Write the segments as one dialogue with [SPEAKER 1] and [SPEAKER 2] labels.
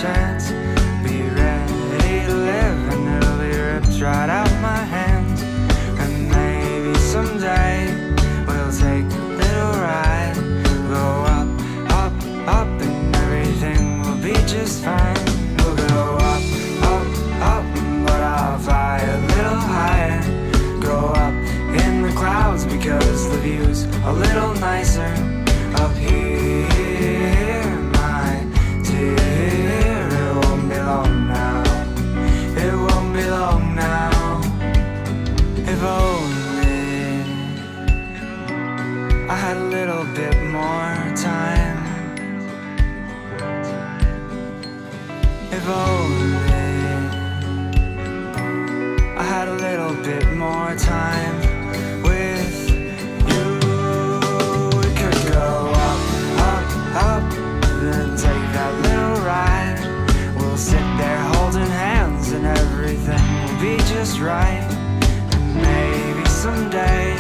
[SPEAKER 1] chance. Be ready to live and it'll be ripped right out my hands. And maybe someday we'll take a little ride. Go up, up, up and everything will be just fine. We'll go up, up, up, but I'll fly a little higher. Go up in the clouds because the view's a little nicer up here, my dear. It won't be long now, it won't be long now. If only I had a little bit more time. If only I had a little bit more time with you. We could go up, up, up, then take that little ride. We'll sit there holding hands and everything will be just right. And maybe someday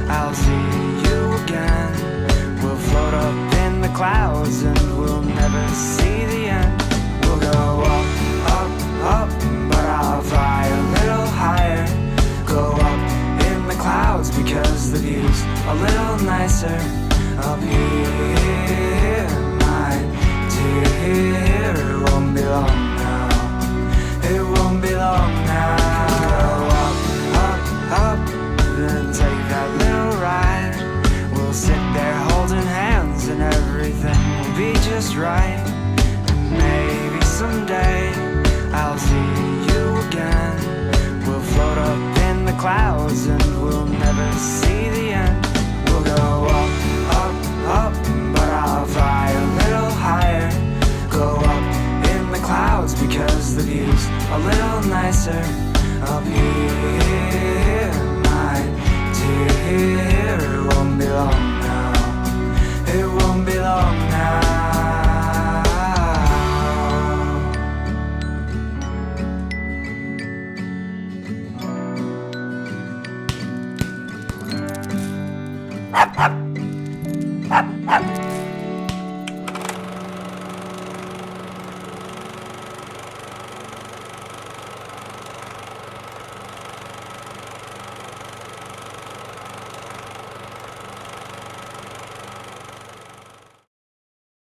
[SPEAKER 1] I'll see you again. We'll float up in the clouds and we'll never see the end. We'll go up, up, up, but I'll fly a little higher. Go up in the clouds because the view's a little nicer up here, my dear. It won't be long now, it won't be long now. Go up, up, up, then take that little ride. We'll sit there holding hands and everything will be just right. And maybe someday I'll see you again. We'll float up in the clouds and